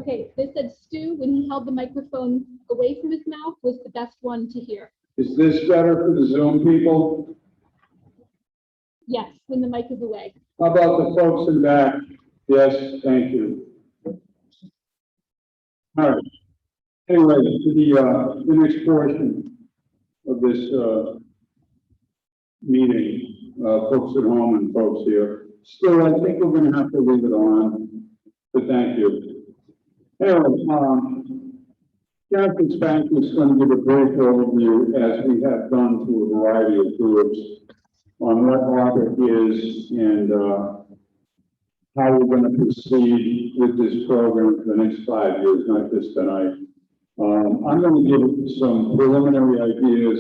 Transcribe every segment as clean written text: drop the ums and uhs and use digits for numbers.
Okay, they said Stu, when he held the microphone away from his mouth, was the best one to hear. Is this better for the Zoom people? Yes, when the mic is away. How about the folks in back? Yes, thank you. All right. Anyway, to the next portion of this meeting, folks at home and folks here. Still, I think we're going to have to leave it on, but thank you. Anyway, Jonathan Spank is going to give a brief overview, as we have done to a variety of groups, on what ARPA is and how we're going to proceed with this program for the next 5 years, not just tonight. I'm going to give some preliminary ideas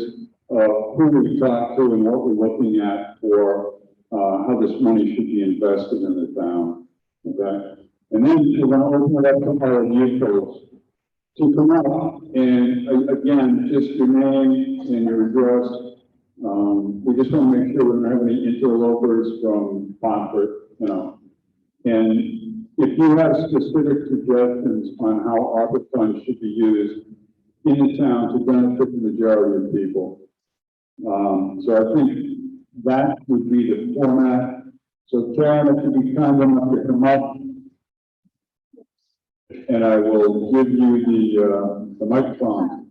of who we've talked to and what we're looking at for how this money should be invested in the town. Okay, and then we're going to open it up to our new folks to come up and again, just your name and your address. We just want to make sure we don't have any interlopers from Pomfret, you know. And if you have specific suggestions on how ARPA funds should be used in the town to benefit the majority of people. So I think that would be the format. So Karen, if you'd be kind enough to come up, and I will give you the microphone.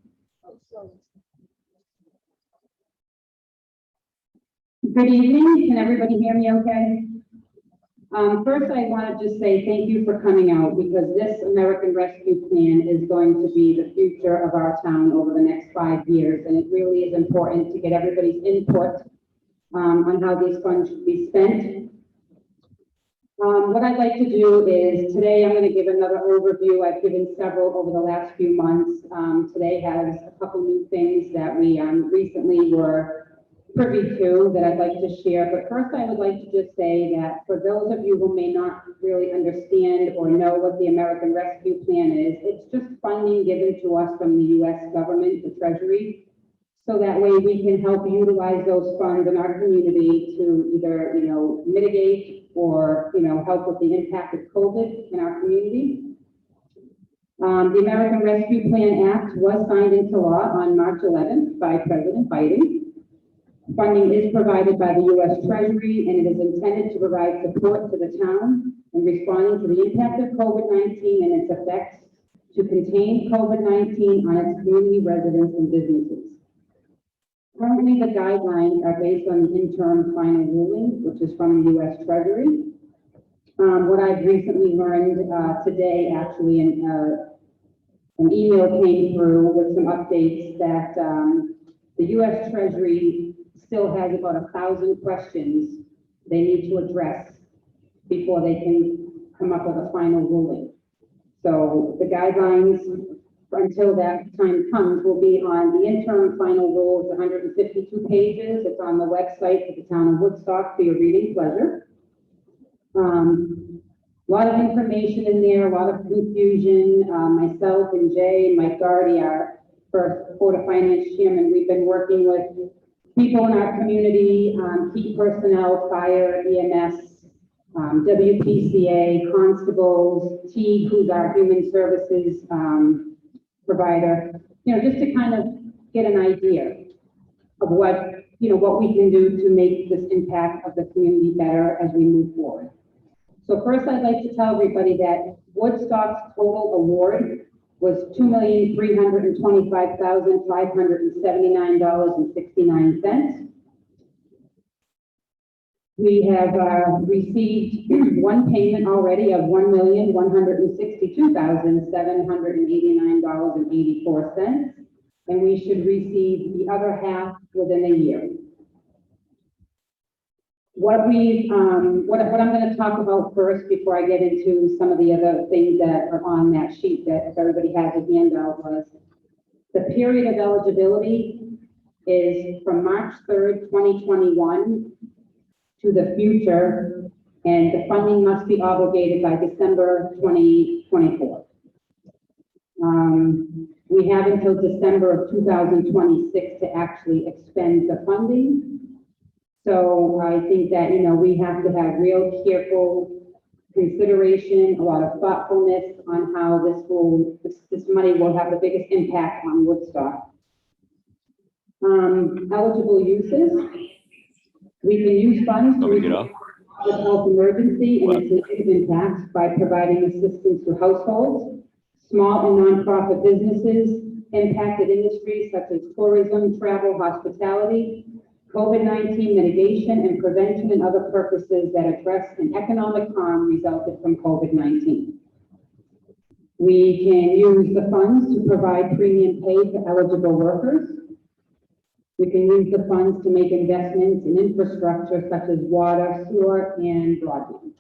Good evening. Can everybody hear me okay? First, I want to just say thank you for coming out, because this American Rescue Plan is going to be the future of our town over the next 5 years, and it really is important to get everybody's input on how these funds should be spent. What I'd like to do is, today I'm going to give another overview. I've given several over the last few months. Today has a couple new things that we recently were privy to that I'd like to share. But first, I would like to just say that for those of you who may not really understand or know what the American Rescue Plan is, it's just funding given to us from the U.S. government, the Treasury, so that way we can help utilize those funds in our community to either, mitigate or, help with the impact of COVID in our community. The American Rescue Plan Act was signed into law on March 11th by President Biden. Funding is provided by the U.S. Treasury, and it is intended to provide support to the town in responding to the impact of COVID-19 and its effects to contain COVID-19 on its community residents and businesses. Currently, the guidelines are based on the interim final ruling, which is from the U.S. Treasury. What I've recently learned today, actually, an email came through with some updates that the U.S. Treasury still has about 1,000 questions they need to address before they can come up with a final ruling. So the guidelines until that time comes will be on the interim final rule. It's 152 pages. It's on the website for the town of Woodstock for your reading pleasure. A lot of information in there, a lot of confusion. Myself and Jay and Mike Doherty, our first Board of Finance chairman, we've been working with people in our community, key personnel, fire, EMS, WPCA, constables, Teague, who's our human services provider, just to kind of get an idea of what we can do to make this impact of the community better as we move forward. So first, I'd like to tell everybody that Woodstock's total award was $2,325,579.69. We have received one payment already of $1,162,789.84, and we should receive the other half within a year. What I'm going to talk about first before I get into some of the other things that are on that sheet that if everybody has a handout was the period of eligibility is from March 3rd, 2021 to the future, and the funding must be obligated by December 2024. We have until December of 2026 to actually expend the funding. So I think that, we have to have real careful consideration, a lot of thoughtfulness on how this money will have the biggest impact on Woodstock. Eligible uses. We can use funds to reduce the health emergency and its negative impacts by providing assistance to households, small and nonprofit businesses, impacted industries such as tourism, travel, hospitality, COVID-19 mitigation and prevention, and other purposes that address an economic harm resulted from COVID-19. We can use the funds to provide premium pay for eligible workers. We can use the funds to make investments in infrastructure such as water, sewer, and broadband.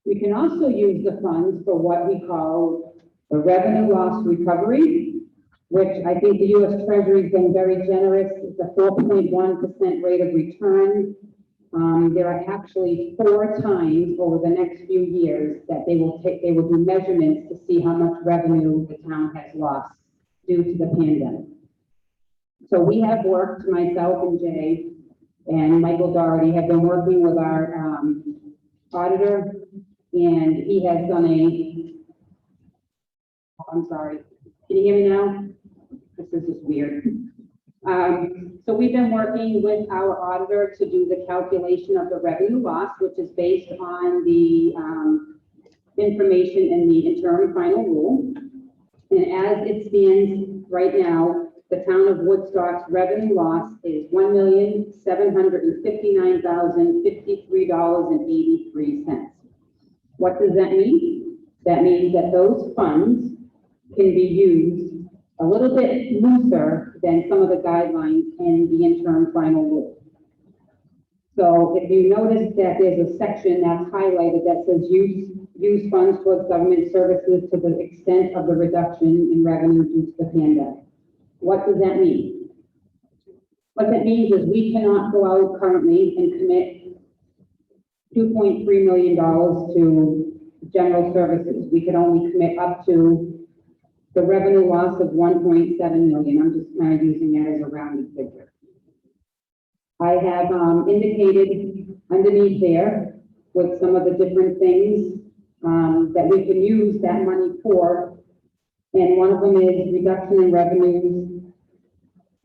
We can also use the funds for what we call the revenue loss recovery, which I think the U.S. Treasury has been very generous. It's a 4.1% rate of return. There are actually 4 times over the next few years that they will do measurements to see how much revenue the town has lost due to the pandemic. So we have worked, myself and Jay and Michael Doherty have been working with our auditor, and he has done I'm sorry, can you hear me now? This is just weird. So we've been working with our auditor to do the calculation of the revenue loss, which is based on the information in the interim final rule. And as it stands right now, the town of Woodstock's revenue loss is $1,759,053.83. What does that mean? That means that those funds can be used a little bit looser than some of the guidelines in the interim final rule. So if you notice that there's a section that's highlighted that says use funds towards government services to the extent of the reduction in revenue due to the pandemic. What does that mean? What that means is we cannot go out currently and commit $2.3 million to general services. We could only commit up to the revenue loss of 1.7 million. I'm just kind of using that as a rounded figure. I have indicated underneath there with some of the different things that we can use that money for. And one of them is reduction in revenues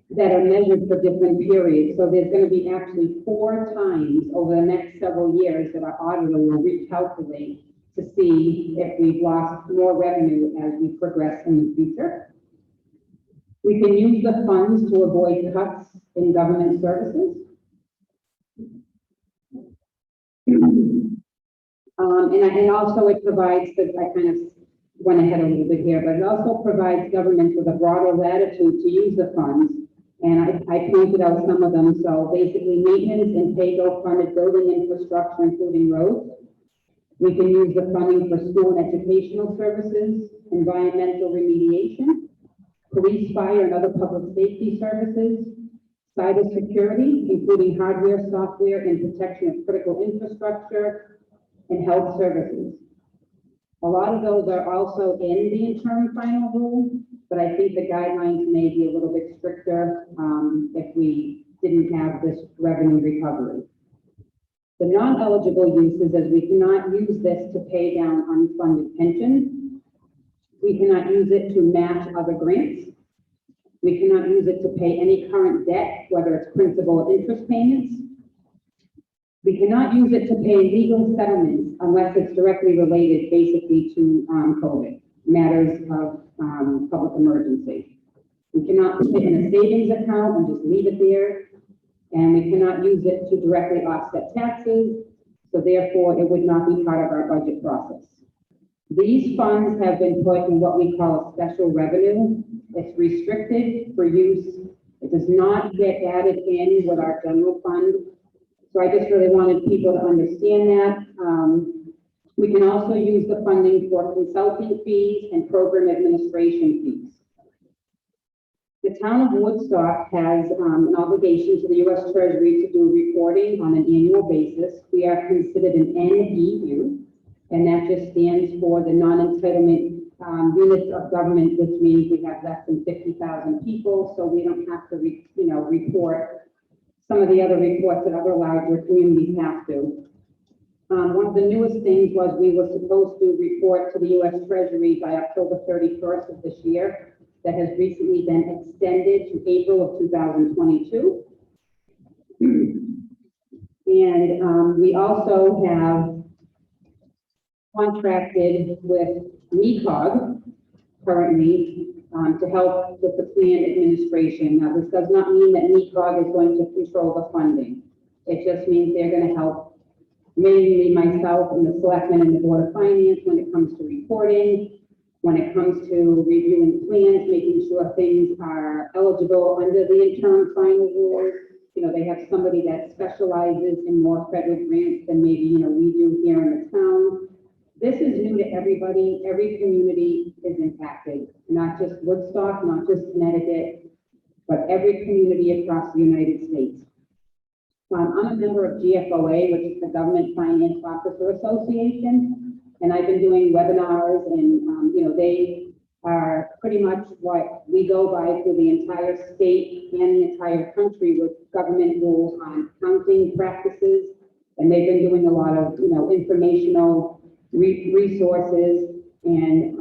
that are measured for different periods. So there's going to be actually 4 times over the next several years that our auditor will recalculate to see if we've lost more revenue as we progress in the future. We can use the funds to avoid cuts in government services. And also it provides, that I kind of went ahead a little bit here, but it also provides government with a broader latitude to use the funds. And I pointed out some of them. So basically maintenance and pay-go funded building infrastructure, including roads. We can use the funding for school and educational services, environmental remediation, police, fire, and other public safety services, cybersecurity, including hardware, software, and protection of critical infrastructure, and health services. A lot of those are also in the interim final rule, but I think the guidelines may be a little bit stricter if we didn't have this revenue recovery. The non-eligible uses, as we cannot use this to pay down unfunded pensions. We cannot use it to match other grants. We cannot use it to pay any current debt, whether it's principal or interest payments. We cannot use it to pay legal settlements unless it's directly related basically to COVID, matters of public emergency. We cannot put it in a savings account and just leave it there. And we cannot use it to directly offset taxes, so therefore it would not be part of our budget process. These funds have been put in what we call a special revenue. It's restricted for use. It does not get added in with our general fund. So I just really wanted people to understand that. We can also use the funding for consulting fees and program administration fees. The town of Woodstock has an obligation to the U.S. Treasury to do reporting on an annual basis. We are considered an NEU, and that just stands for the non-entitlement units of government, which means we have less than 50,000 people, so we don't have to, report some of the other reports that other larger communities have to. One of the newest things was we were supposed to report to the U.S. Treasury by October 31st of this year. That has recently been extended to April of 2022. And we also have contracted with NECOG currently to help with the plan administration. Now, this does not mean that NECOG is going to control the funding. It just means they're going to help mainly myself and the selectmen and the Board of Finance when it comes to reporting, when it comes to reviewing plans, making sure things are eligible under the interim final rules. You know, they have somebody that specializes in more federal grants than maybe, you know, we do here in the town. This is new to everybody. Every community is impacted, not just Woodstock, not just Connecticut, but every community across the United States. I'm a member of GFOA, which is the Government Finance Officer Association, and I've been doing webinars, and you know, they are pretty much what we go by for the entire state and the entire country with government rules on accounting practices, and they've been doing a lot of, you know, informational resources, and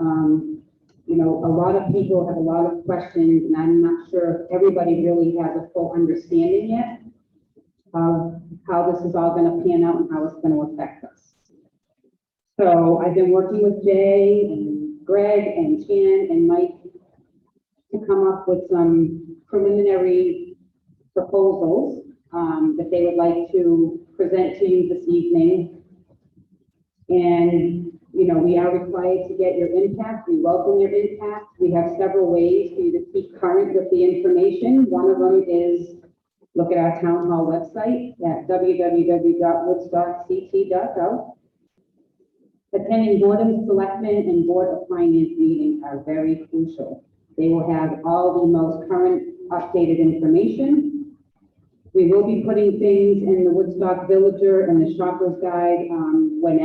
you know, a lot of people have a lot of questions, and I'm not sure if everybody really has a full understanding yet of how this is all going to pan out and how it's going to affect us. So I've been working with Jay and Greg and Chan and Mike to come up with some preliminary proposals that they would like to present to you this evening. And, you know, we are required to get your impact. We welcome your impact. We have several ways for you to keep current with the information. One of them is look at our town hall website at www.woodstockct.gov. Attending Board of Selectmen and Board of Finance meetings are very crucial. They will have all the most current updated information. We will be putting things in the Woodstock Villager and the Shopper's Guide when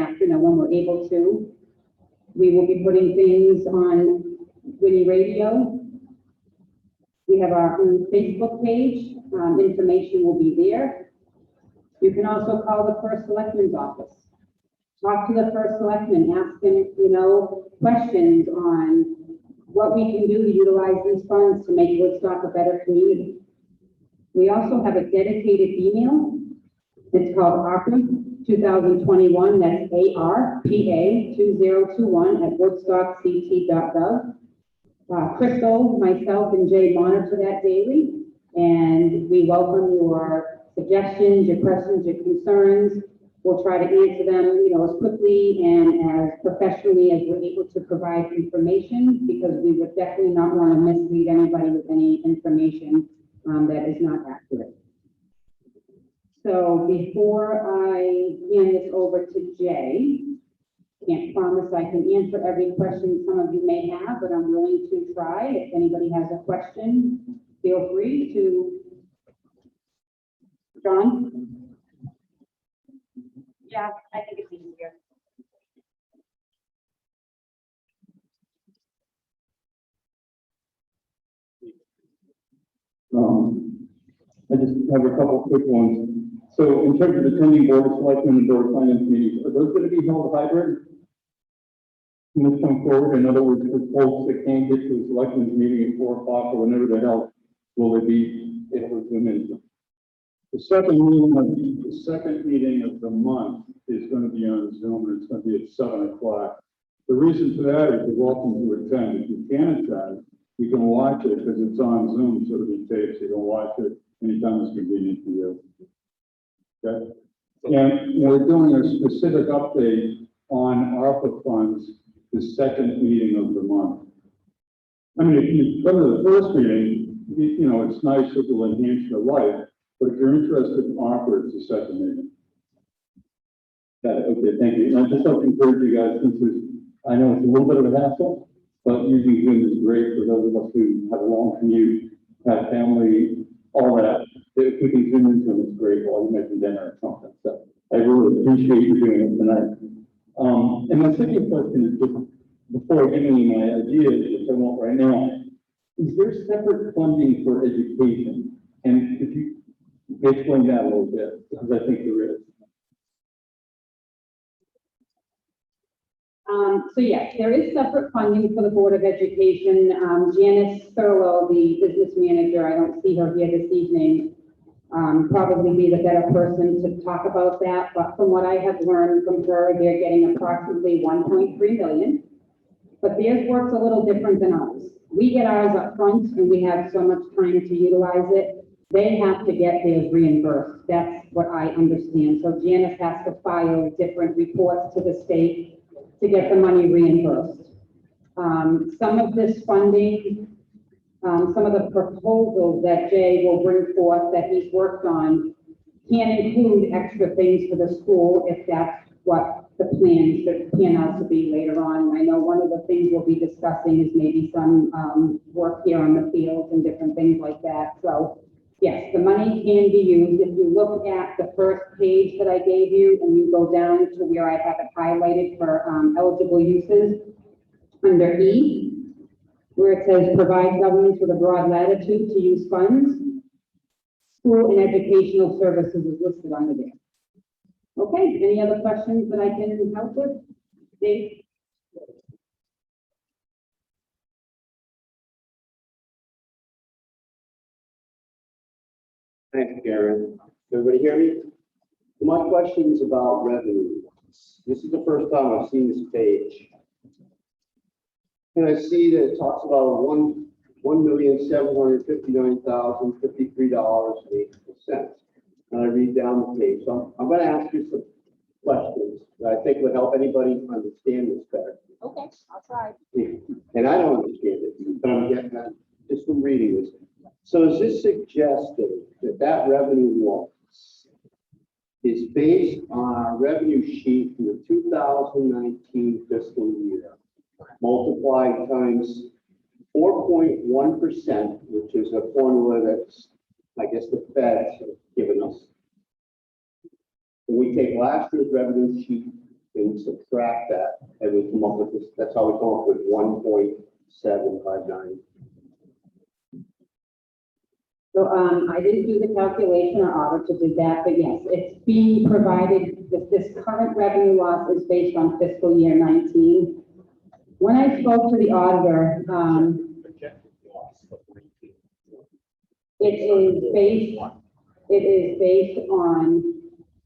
we're able to. We will be putting things on Winnie Radio. We have our own Facebook page. Information will be there. You can also call the First Selectman's office. Talk to the First Selectman, ask him, you know, questions on what we can do to utilize these funds to make Woodstock a better community. We also have a dedicated email. It's called ARPA 2021. That's ARPA 2021 at woodstockct.gov. Crystal, myself, and Jay monitor that daily, and we welcome your suggestions, your questions, your concerns. We'll try to answer them, you know, as quickly and as professionally as we're able to provide information, because we would definitely not want to mislead anybody with any information that is not accurate. So before I hand this over to Jay, can't promise I can answer every question some of you may have, but I'm willing to try. If anybody has a question, feel free to. John? Yeah, I think it's easier. I just have a couple quick ones. So in terms of attending Board of Selectmen and Board of Finance meetings, are those going to be held hybrid? From this point forward, in other words, for folks that can't get to the Selectmen's meeting at 4 o'clock or whenever the hell, will they be able to zoom in? The second meeting of the month is going to be on Zoom, and it's going to be at 7 o'clock. The reason for that is you're welcome to attend. If you can attend, you can watch it because it's on Zoom, so it'll be taped. So you can watch it anytime it's convenient for you. Okay. And we're doing a specific update on ARPA funds the second meeting of the month. I mean, if you go to the first meeting, you know, it's nice, it will enhance your life. But if you're interested in ARPA, it's the second meeting. Okay, thank you. And I just like to encourage you guys, since I know it's a little bit of a hassle, but using Zoom is great for those of us who have a long commute, have family, all that. If we can zoom into them, it's great while you're making dinner or something. So I really appreciate you doing it tonight. And my second question is just before I give you my ideas, which I won't right now, is there separate funding for education? And if you explain that a little bit, because I think there is. So yes, there is separate funding for the Board of Education. Janice Thurlow, the business manager, I don't see her here this evening, probably be the better person to talk about that. But from what I have learned from her, they're getting approximately 1.3 million. But theirs works a little different than ours. We get ours up front and we have so much time to utilize it. They have to get theirs reimbursed. That's what I understand. So Janice has to file different reports to the state to get the money reimbursed. Some of this funding, some of the proposals that Jay will bring forth that he's worked on can include extra things for the school if that's what the plan should pan out to be later on. I know one of the things we'll be discussing is maybe some work here on the fields and different things like that. So yes, the money can be used. If you look at the first page that I gave you and you go down to where I have it highlighted for eligible uses, under E, where it says provide governments with a broad latitude to use funds, school and educational services is listed under there. Okay, any other questions that I can help with? Dave? Thanks, Karen. Everybody hear me? My question is about revenue. This is the first time I've seen this page. And I see that it talks about $1,759,053.80. And I read down the page. So I'm going to ask you some questions that I think would help anybody understand this better. Okay, I'll try. And I don't understand it, but I'm getting that just from reading this. So is this suggesting that that revenue loss is based on our revenue sheet from the 2019 fiscal year, multiplied times 4.1%, which is a formula that's, I guess, the Fed have given us. And we take last year's revenue sheet and subtract that, and we come up with this. That's how we come up with 1.759. So I didn't do the calculation, or auditor did that, but yes, it's being provided that this current revenue loss is based on fiscal year 19. When I spoke to the auditor, it is based on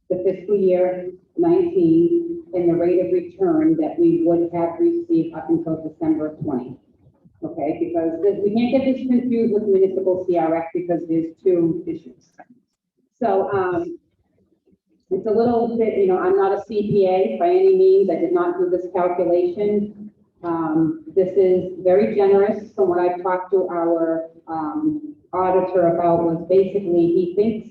the fiscal year 19 and the rate of return that we would have received up until December of 20. Okay, because we can't get this confused with municipal CRX because there's two issues. So it's a little bit, I'm not a CPA by any means. I did not do this calculation. This is very generous. From what I've talked to our auditor about was basically he thinks,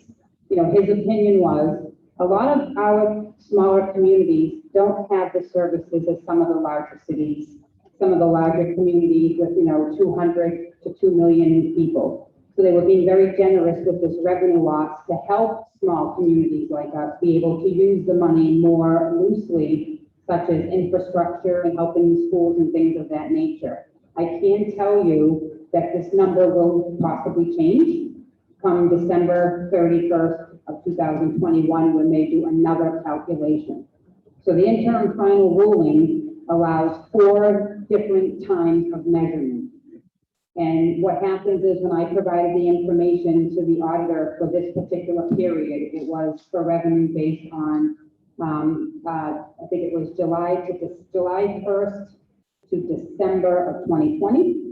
his opinion was a lot of our smaller communities don't have the services of some of the larger cities, some of the larger communities with, 200 to 2 million people. So they were being very generous with this revenue loss to help small communities like us be able to use the money more loosely, such as infrastructure and helping schools and things of that nature. I can tell you that this number will possibly change come December 31st of 2021 when they do another calculation. So the interim final ruling allows 4 different times of measurement. And what happens is when I provided the information to the auditor for this particular period, it was for revenue based on, I think it was July 1st to December of 2020.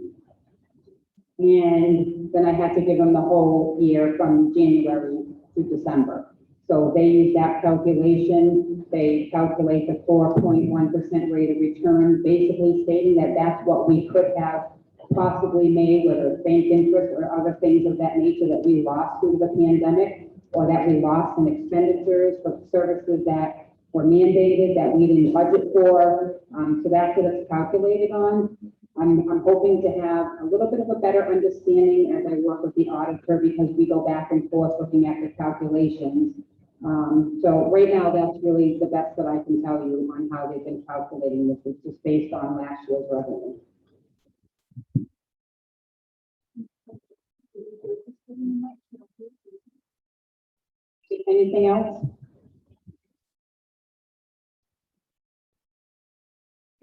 And then I had to give them the whole year from January to December. So they use that calculation. They calculate the 4.1% rate of return, basically stating that that's what we could have possibly made, whether it's bank interest or other things of that nature that we lost due to the pandemic, or that we lost in expenditures for services that were mandated that we didn't budget for. So that's what it's calculated on. I'm hoping to have a little bit of a better understanding as I work with the auditor because we go back and forth looking at the calculations. So right now, that's really the best that I can tell you on how they've been calculating this. It's just based on last year's revenue. Anything else?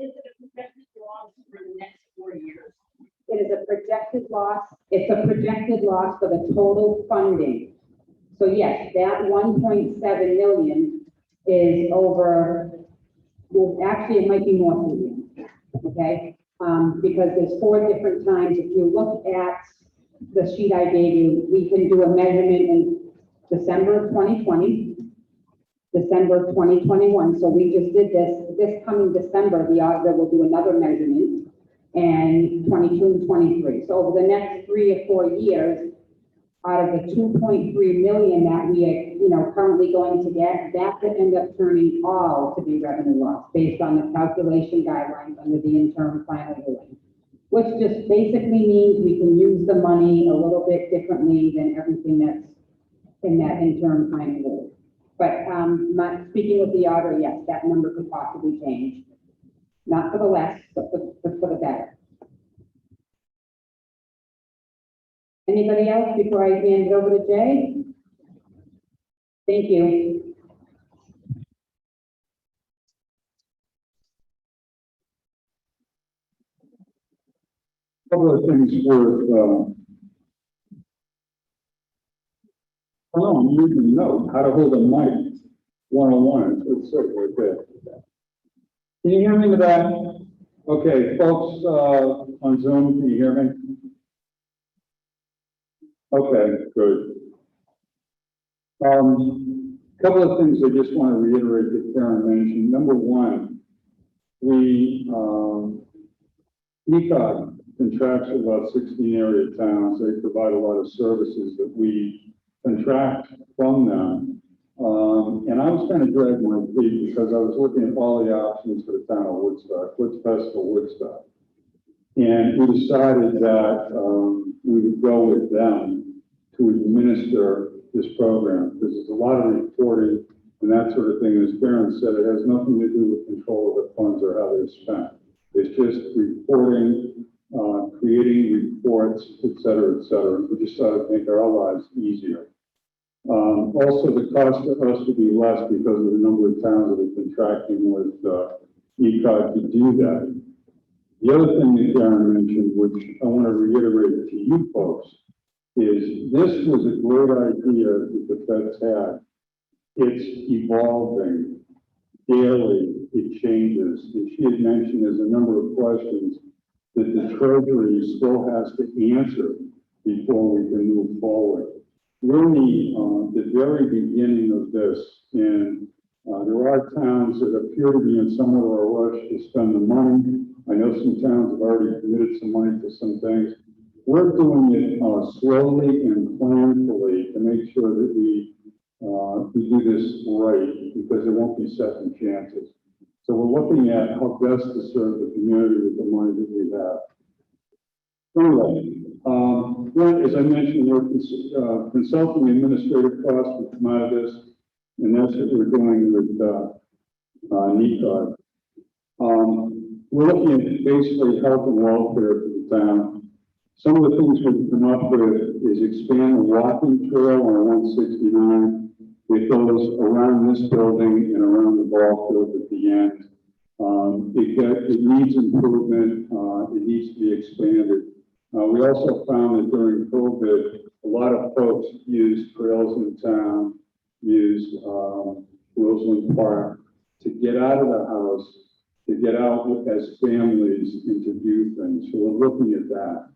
Is it a projected loss for the next 4 years? It is a projected loss, it's a projected loss for the total funding. So yes, that 1.7 million is over, well, actually, it might be more than that, okay? Because there's 4 different times, if you look at the sheet I gave you, we can do a measurement in December of 2020, December of 2021, so we just did this coming December, the auditor will do another measurement, and 22 and 23. So over the next 3 or 4 years, out of the 2.3 million that we are, currently going to get, that could end up turning all to be revenue loss based on the calculation guidelines under the interim final ruling, which just basically means we can use the money a little bit differently than everything that's in that interim final ruling. But, speaking with the auditor, yes, that number could possibly change. Not for the less, but for the better. Anybody else before I hand it over to Jay? Thank you. Couple of things worth, I'm using note, how to hold a mic, 101, it's right there. Can you hear me with that? Okay, folks, on Zoom, can you hear me? Okay, good. Couple of things I just want to reiterate that Karen mentioned. Number one, we, ECOG contracts with about 16 area towns. They provide a lot of services that we contract from them. And I was kind of dragging my feet because I was looking at all the options for the town of Woodstock, what's best for Woodstock. And we decided that we would go with them to administer this program, because there's a lot of reporting and that sort of thing. As Karen said, it has nothing to do with control of the funds or how they're spent. It's just reporting, creating reports, et cetera, et cetera. We just thought it'd make our lives easier. Also, the cost to us would be less because of the number of towns that have been contracting with ECOG to do that. The other thing that Karen mentioned, which I want to reiterate to you folks, is this was a great idea that the feds had. It's evolving daily, it changes. And she had mentioned there's a number of questions that the Treasury still has to answer before we can move forward. We're in the very beginning of this, and there are towns that appear to be in somewhat of a rush to spend the money. I know some towns have already committed some money to some things. We're doing it slowly and planfully to make sure that we do this right, because there won't be second chances. So we're looking at how best to serve the community with the money that we have. Anyway, as I mentioned, we're consulting administrative costs will come out of this, and that's what we're doing with NECOG. We're looking at basically health and welfare for the town. Some of the things we've come up with is expand the walking trail on 169. It goes around this building and around the ball field at the end. It needs improvement. It needs to be expanded. We also found that during COVID, a lot of folks used trails in town, used Roseland Park to get out of the house, to get out as families and to do things. So we're looking at that.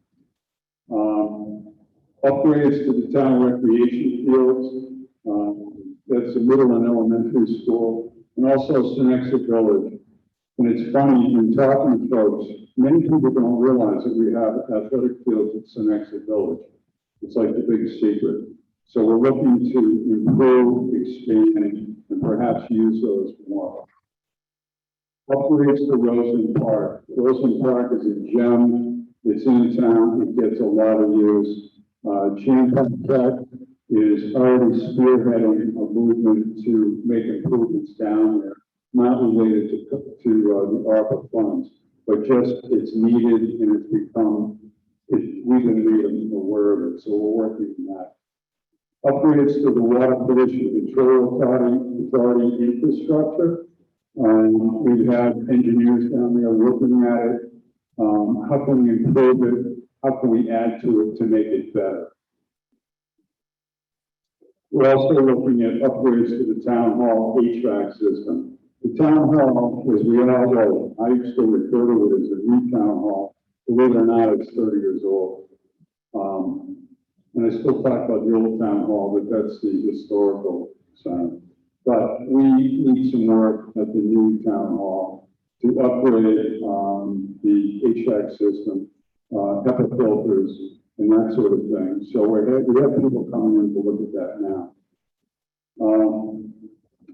Upgrades to the town recreation fields. That's the middle and elementary school, and also Senexit Village. And it's funny, in talking to folks, many people don't realize that we have athletic fields at Senexit Village. It's like the big secret. So we're looking to improve, expand, and perhaps use those more. Upgrades to Roseland Park. Roseland Park is a gem. It's in town. It gets a lot of use. Champlain Tech is already spearheading a movement to make improvements down there, not related to the ARPA funds, but just it's needed and it's become, we've been made aware of it, so we're working on that. Upgrades to the water pollution control authority infrastructure. We have engineers down there looking at it. How can we improve it? How can we add to it to make it better? We're also looking at upgrades to the town hall HVAC system. The town hall, as we all know, I still refer to it as a new town hall. Believe it or not, it's 30 years old. And I still talk about the old town hall, but that's the historical side. But we need some work at the new town hall to upgrade the HVAC system, HEPA filters, and that sort of thing. So we have people coming in to look at that now.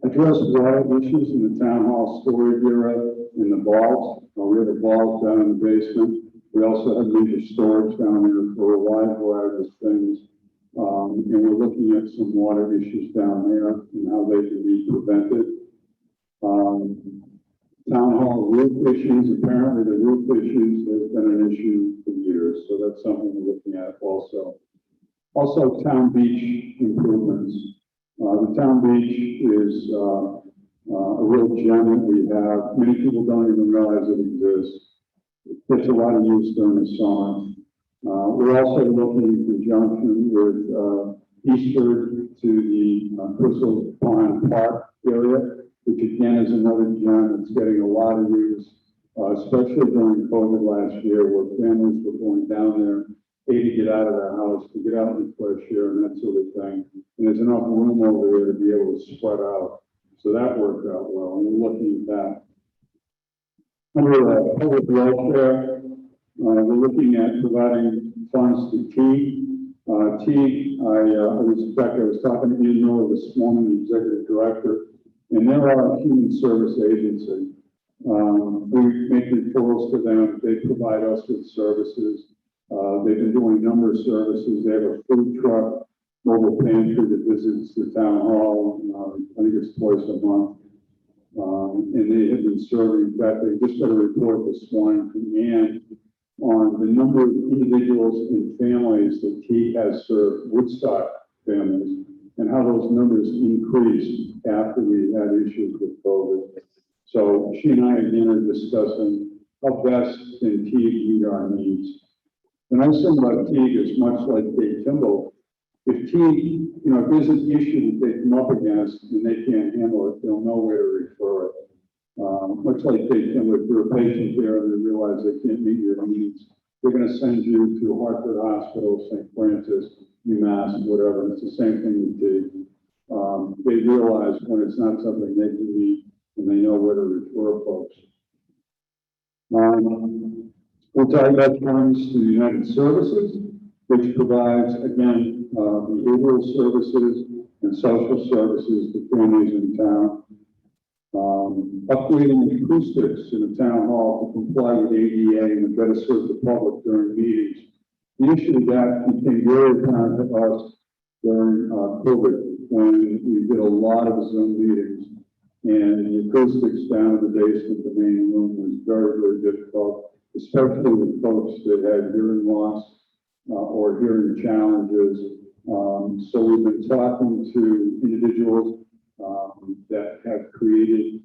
Address water issues in the town hall storage area in the vaults. We have a vault down in the basement. We also have major storage down there for a wide variety of things. And we're looking at some water issues down there and how they can be prevented. Town hall roof issues, apparently the roof issues has been an issue for years, so that's something we're looking at also. Also, town beach improvements. The town beach is a real gem that we have. Many people don't even realize it exists. It gets a lot of use during the summer. We're also looking in conjunction with Eastford to the Crystal Pond Park area, which again is another gem that's getting a lot of use, especially during COVID last year, where families were going down there, A, to get out of their house, to get out in the fresh air and that sort of thing. And there's enough room over there to be able to spread out. So that worked out well, and we're looking at that. Under public welfare, we're looking at providing funds to T. In fact, I was talking to Ian Miller this morning, the executive director, and they're our human service agency. We make referrals to them. They provide us with services. They've been doing a number of services. They have a food truck, mobile pantry that visits the town hall. I think it's twice a month. And they have been serving. In fact, they just got a report this morning from Ann on the number of individuals and families that T has served, Woodstock families, and how those numbers increased after we had issues with COVID. So she and I again are discussing how best can Teague meet our needs. The nice thing about Teague is much like Dave Kimball, if Teague, if there's an issue that they come up against and they can't handle it, they'll know where to refer it. Much like Dave Kimball, if you're a patient there and they realize they can't meet your needs, they're going to send you to Hartford Hospital, St. Francis, UMass, whatever. And it's the same thing with Teague. They realize when it's not something they can meet and they know where to refer folks. We'll talk about funds to United Services, which provides, again, behavioral services and social services to families in town. Upgrading acoustics in the town hall to comply with ADA and to better serve the public during meetings. The issue that became very apparent to us during COVID, when we did a lot of Zoom meetings, and the acoustics down in the basement, the main room, was very, very difficult, especially with folks that had hearing loss or hearing challenges. So we've been talking to individuals that have created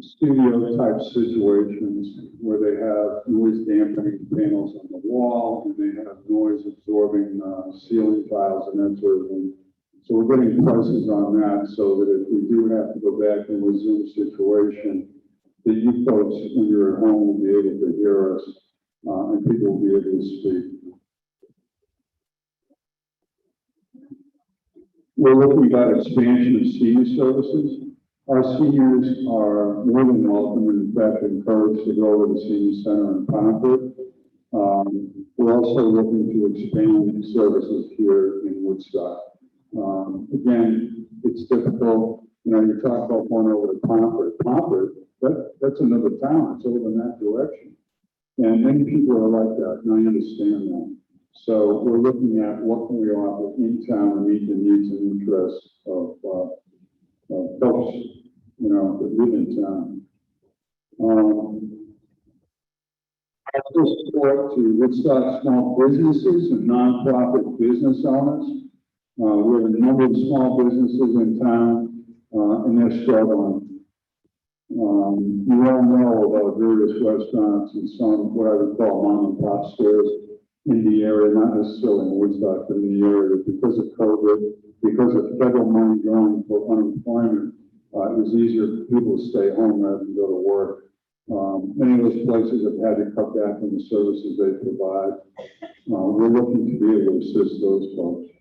studio type situations where they have noise dampening panels on the wall and they have noise absorbing ceiling tiles and that sort of thing. So we're getting prices on that so that if we do have to go back into a Zoom situation, that you folks, when you're at home, will be able to hear us and people will be able to speak. We're looking at expansion of senior services. Our seniors are more than welcome and in fact encouraged to go to the senior center in Concord. We're also looking to expand services here in Woodstock. Again, it's difficult. You talk about going over to Concord, that's another town. It's over in that direction. And many people are like that, and I understand that. So we're looking at what can we offer in town to meet the needs and interests of folks, that live in town. Also support to Woodstock small businesses and nonprofit business owners. We have a number of small businesses in town, and they're struggling. You all know about various restaurants and some, what I would call mom and pop stores in the area, not necessarily in Woodstock, but in the area, because of COVID, because of federal money going for unemployment, it was easier for people to stay home rather than go to work. Many of those places have had to cut back on the services they provide. We're looking to be able to assist those folks.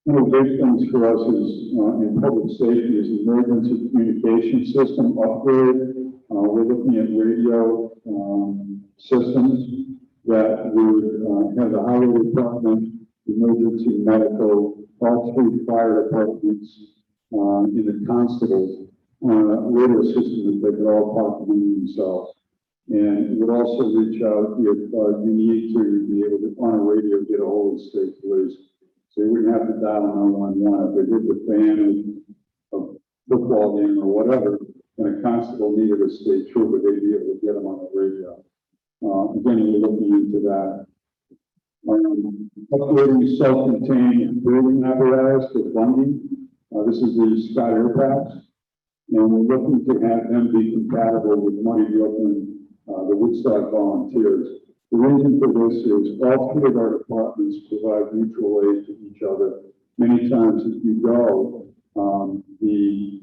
One of the big things for us is, in public safety is the emergency communication system upgrade. We're looking at radio, systems that would, have the highway department, emergency medical, all three fire departments, in the constables, radio system that they could all talk among themselves. And it would also reach out if, you need to be able to, on a radio, get a hold of state police. So you wouldn't have to dial 911 if they hit the fan of football game or whatever, and a constable needed a state trooper, they'd be able to get them on the radio. Again, we're looking into that. Upgrading self-contained building apparatus for funding. This is the Scott Air Packs, and we're looking to have them be compatible with money given the Woodstock volunteers. The reason for this is all three of our departments provide mutual aid to each other. Many times if you go, the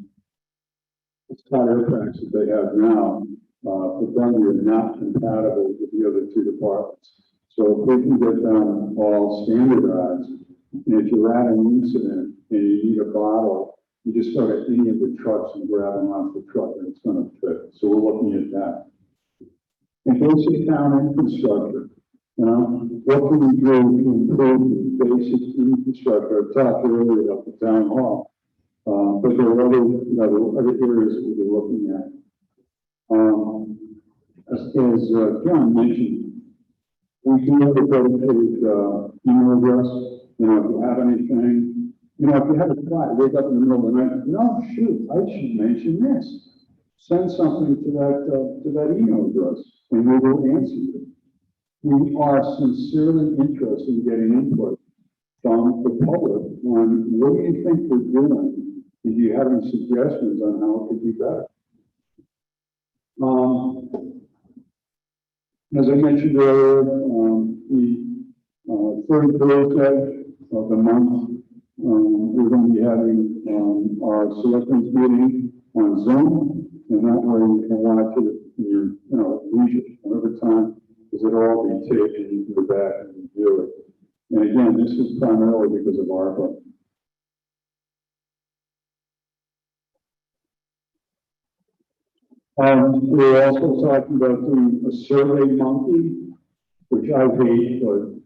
Scott Air Packs that they have now, for them are not compatible with the other two departments. So if we can get them all standardized, and if you're at an incident and you need a bottle, you just go to any of the trucks and grab them off the truck and it's gonna fit. So we're looking at that. And basic town infrastructure, you know, what can we do to improve the basic infrastructure? I talked earlier about the town hall, but there are other, other areas that we're looking at. As John mentioned, we do have a dedicated email address. You know, if you have anything, you know, if you have a thought, wake up in the middle of the night, no, shoot, I should mention this. Send something to that email address, and we will answer you. We are sincerely interested in getting input from the public on what do you think we're doing? If you have any suggestions on how it could be better. As I mentioned earlier, the third Thursday of the month, we're going to be having our selectmen's meeting on Zoom, and that way you can watch it in your, you know, leisure, whatever time, because it'll all be taped and you can go back and review it. And again, this is primarily because of ARPA. We're also talking about doing a survey monkey, which I hate, but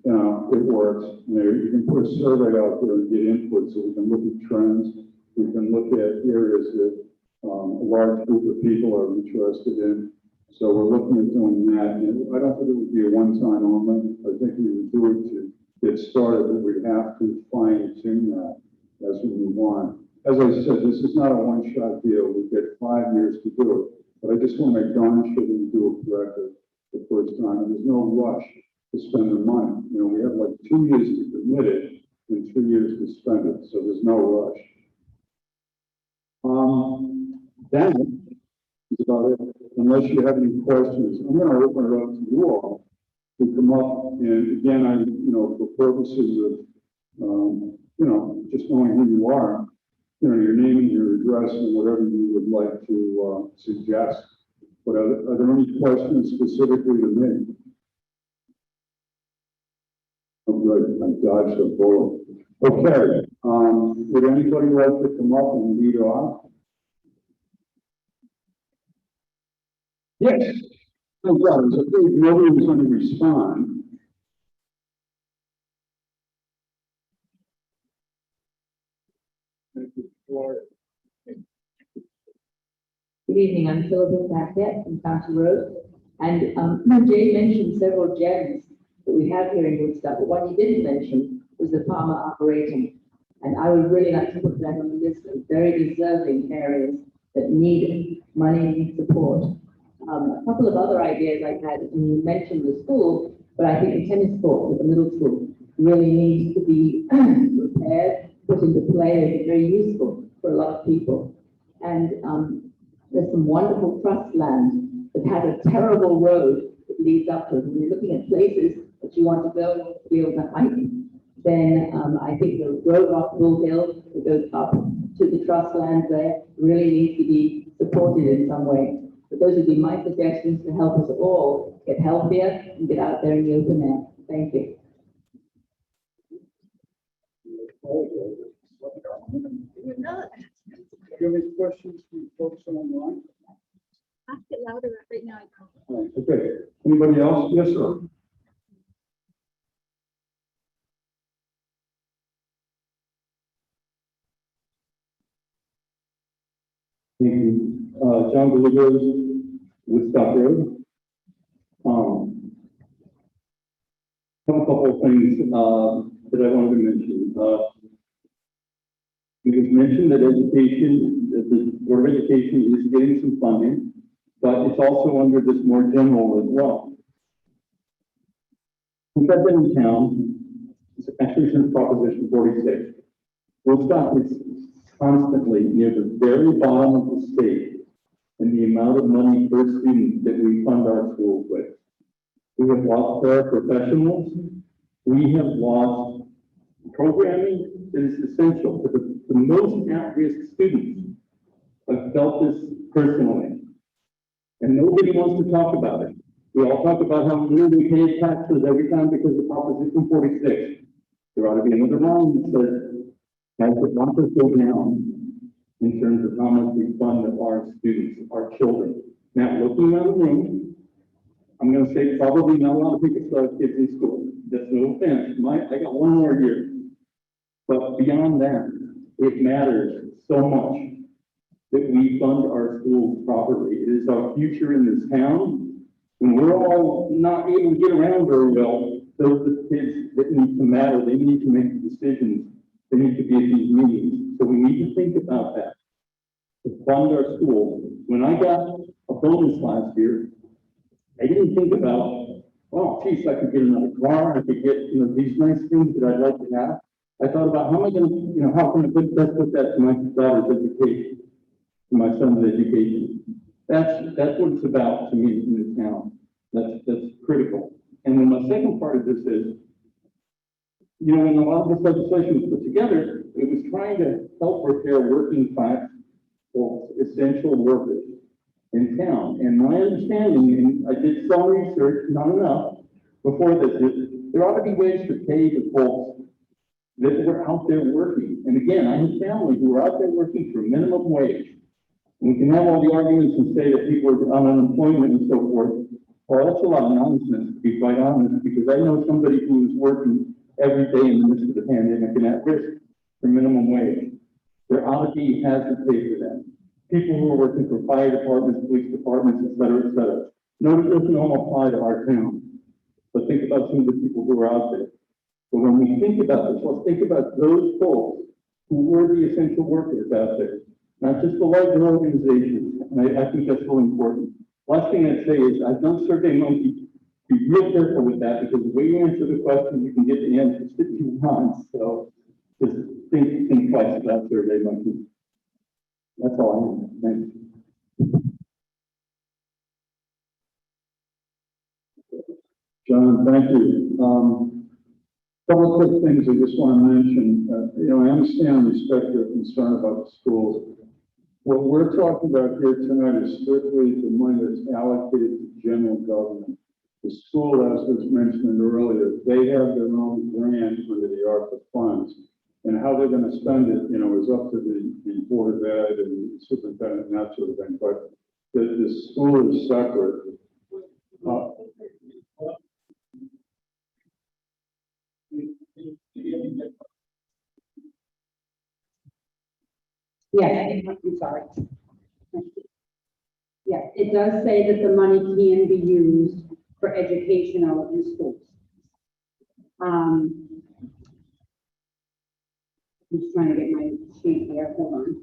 it works. You know, you can put a survey out there and get input, so we can look at trends. We can look at areas that a large group of people are interested in. So we're looking at doing that. And I don't think it would be a one-time only. I think we would do it to get started, but we'd have to fine-tune that as we move on. As I said, this is not a one-shot deal. We get 5 years to do it. But I just want to make darn sure we do it correctly the first time. And there's no rush to spend the money. You know, we have like 2 years to commit it and 3 years to spend it. So there's no rush. That is about it. Unless you have any questions, I'm going to open it up to you all to come up. And again, for purposes of, just knowing who you are, your name and your address and whatever you would like to suggest. But are there any questions specifically to me? Oh, good. I dodged a bullet. Okay. Would anybody like to come up and lead off? Yes. Oh, God, it's okay. Nobody was going to respond. Good evening, I'm Philippa Paquette from County Road. And Jay mentioned several gems that we have here in Woodstock, but what he didn't mention was the farmer operating. And I would really like to put that on the list of very deserving areas that need money and support. A couple of other ideas I had, and you mentioned the school, but I think the tennis court at the middle school really needs to be repaired, put into play, and be very useful for a lot of people. And There's some wonderful trust land that has a terrible road that leads up to it. When you're looking at places that you want to go to be able to hike, then I think the road off Bull Hill that goes up to the trust land there really needs to be supported in some way. But those would be my suggestions to help us all get healthier and get out there in the open air. Thank you. Do you have any questions from folks online? Ask it louder right now. All right, okay. Anybody else? Yes, sir. Thank you. John Gallegos, Woodstock Road. Have a couple of things, that I wanted to mention. It was mentioned that the Board of Education is getting some funding, but it's also under this more general as well. Since I've been in town, it's actually since Proposition 46, Woodstock is constantly near the very bottom of the state in the amount of money per student that we fund our schools with. We have lost paraprofessionals. We have lost programming that is essential for the most at-risk students. I've felt this personally, and nobody wants to talk about it. We all talk about how little we pay taxes every time because of Proposition 46. There ought to be another line that says, as the numbers go down in terms of how much we fund our students, our children. Now, looking around the room, I'm going to say probably not a lot of people still have kids in school. That's no offense. I got one more year. But beyond that, it matters so much that we fund our schools properly. It is our future in this town. When we're all not able to get around very well, those are the kids that need to matter. They need to make decisions. They need to be at these meetings. So we need to think about that. To fund our schools. When I got a bonus last year, I didn't think about, oh, geez, I could get another car. I could get, these nice things that I'd like to have. I thought about how am I going to, how can I put that to my daughter's education, to my son's education. That's what it's about to me in this town. That's critical. And then my second part of this is, when a lot of this legislation was put together, it was trying to help repair working class or essential workers in town. And my understanding, and I did some research, not enough, before this, is there ought to be ways to pay the folks that were out there working. And again, I have family who are out there working for minimum wage. And we can have all the arguments and say that people are on unemployment and so forth. Well, that's a lot of nonsense, to be quite honest, because I know somebody who is working every day in the midst of the pandemic and at risk for minimum wage. There ought to be hazard pay for them. People who are working for fire departments, police departments, et cetera, et cetera. No, it doesn't all apply to our town. But think about some of the people who are out there. But when we think about this, let's think about those folks who were the essential workers out there, not just the larger organizations. And I think that's really important. Last thing I'd say is I've done Survey Monkey. Be real careful with that because the way you answer the question, you can get the answers that you want. So just think twice about Survey Monkey. That's all I have. Thanks. John, thank you. Couple of quick things I just want to mention. I understand and respect your concern about the schools. What we're talking about here tonight is strictly the money that's allocated to general government. The school, as was mentioned earlier, they have their own grant under the ARPA funds. And how they're going to spend it, is up to the Board of Ed and superintendent and that sort of thing. But the school is separate. Yes, I'm sorry. Yes, it does say that the money can be used for educational in schools. I'm just trying to get my sheet here, hold on.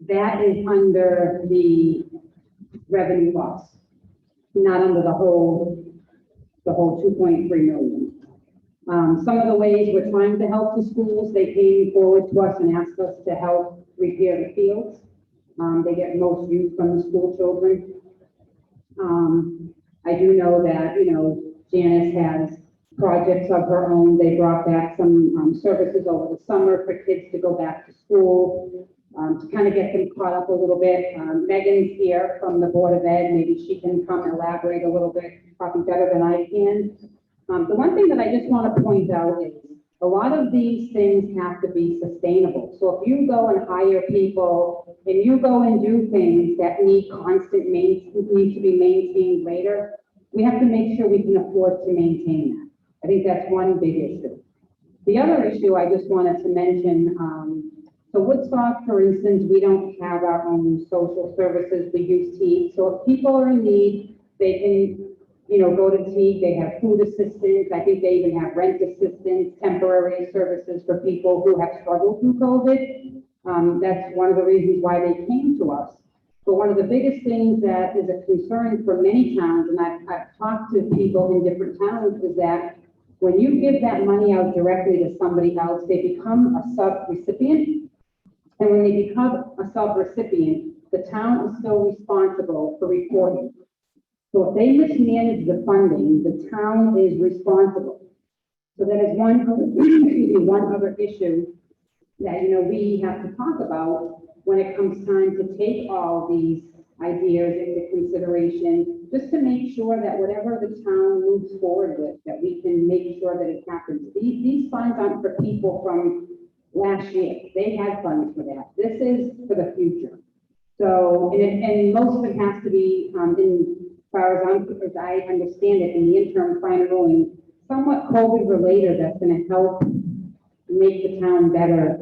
That is under the revenue loss, not under the whole 2.3 million. Some of the ways we're trying to help the schools, they came forward to us and asked us to help repair the fields. They get most use from the school children. I do know that, Janice has projects of her own. They brought back some services over the summer for kids to go back to school, to kind of get them caught up a little bit. Megan's here from the Board of Ed. Maybe she can come elaborate a little bit, probably better than I can. The one thing that I just want to point out is a lot of these things have to be sustainable. So if you go and hire people and you go and do things that need need to be maintained later, we have to make sure we can afford to maintain that. I think that's one big issue. The other issue I just wanted to mention, so Woodstock, for instance, we don't have our own social services. We use Teague. So if people are in need, they can go to Teague. They have food assistance. I think they even have rent assistance, temporary services for people who have struggled through COVID. That's one of the reasons why they came to us. But one of the biggest things that is a concern for many towns, and I've talked to people in different towns, is that when you give that money out directly to somebody else, they become a sub-recipient. And when they become a sub-recipient, the town is still responsible for reporting. So if they mismanage the funding, the town is responsible. So that is one other issue that, we have to talk about when it comes time to take all these ideas into consideration, just to make sure that whatever the town moves forward with, that we can make sure that it happens. These funds aren't for people from last year. They had funds for that. This is for the future. So, and most of it has to be, as I understand it, in the interim final ruling, somewhat COVID related, that's going to help make the town better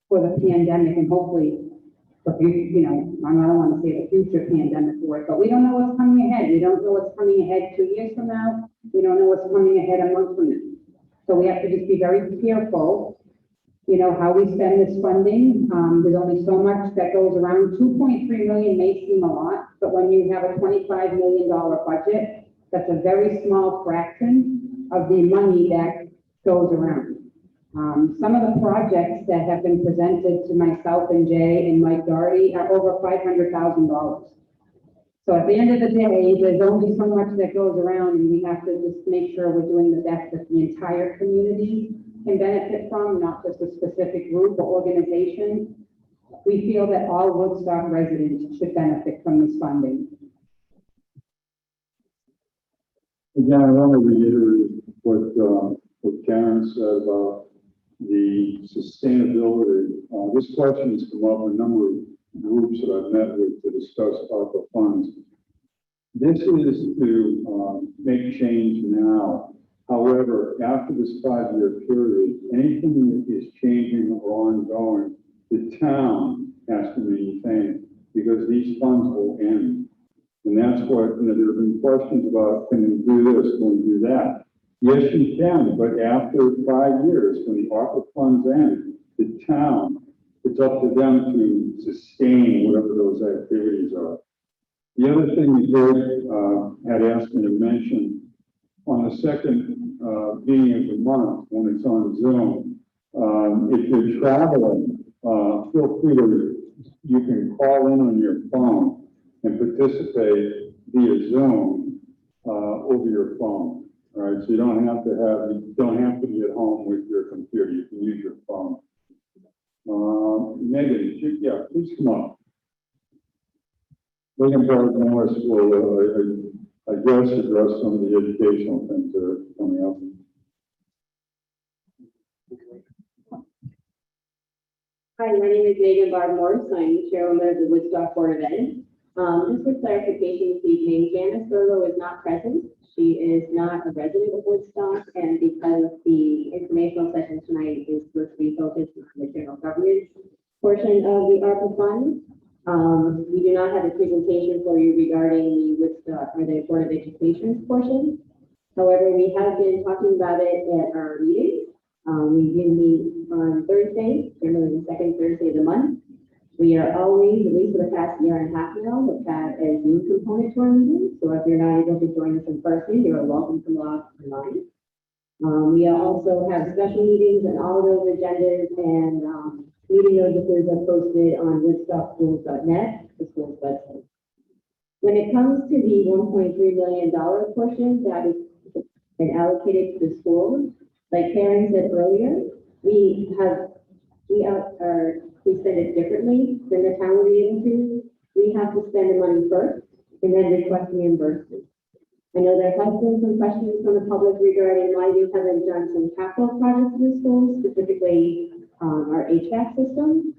for the pandemic and hopefully, I don't want to say the future pandemic for it, but we don't know what's coming ahead. We don't know what's coming ahead 2 years from now. We don't know what's coming ahead a month from now. So we have to just be very careful, how we spend this funding. There's only so much that goes around. 2.3 million may seem a lot, but when you have a $25 million budget, that's a very small fraction of the money that goes around. Some of the projects that have been presented to myself and Jay and Mike Doherty are over $500,000. So at the end of the day, there's only so much that goes around, and we have to just make sure we're doing the best that the entire community can benefit from, not just a specific group or organization. We feel that all Woodstock residents should benefit from this funding. Again, I want to reiterate what Karen said about the sustainability. This question has come up in a number of groups that I've met with to discuss ARPA funds. This is to make change now. However, after this 5-year period, anything that is changing or ongoing, the town has to maintain, because these funds will end. And that's what, there have been questions about, can we do this, can we do that? Yes, you can, but after 5 years, when the ARPA funds end, the town, it's up to them to sustain whatever those activities are. The other thing you did, had asked me to mention, on the second meeting of the month, when it's on Zoom, if you're traveling, feel free you can call in on your phone and participate via Zoom over your phone. All right, so you don't have to be at home with your computer. You can use your phone. Megan, please come up. Megan Morris will, I guess, address some of the educational things that are coming up. Hi, my name is Megan Morris. I'm chairwoman of the Woodstock Board of Ed. Just for clarification this evening, Janice Thurlow is not present. She is not a resident of Woodstock, and because the informational session tonight is supposed to be focused on the general government portion of the ARPA fund, we do not have a presentation for you regarding the Woodstock or the Board of Education portion. However, we have been talking about it at our meetings. We do meet on Thursday, generally the second Thursday of the month. We are always, at least for the past year and a half now, have had a Zoom component to our meetings. So if you're not able to join us in person, you're welcome to log online. We also have special meetings and all of those agendas and, meeting notices are posted on woodstockschools.net, the school's website. When it comes to the $1.3 million portion that has been allocated to the schools, like Karen said earlier, we spend it differently than the town would be able to. We have to spend the money first and then request reimbursement. I know there has been some questions from the public regarding why we haven't done some capital projects in the schools, specifically our HVAC system.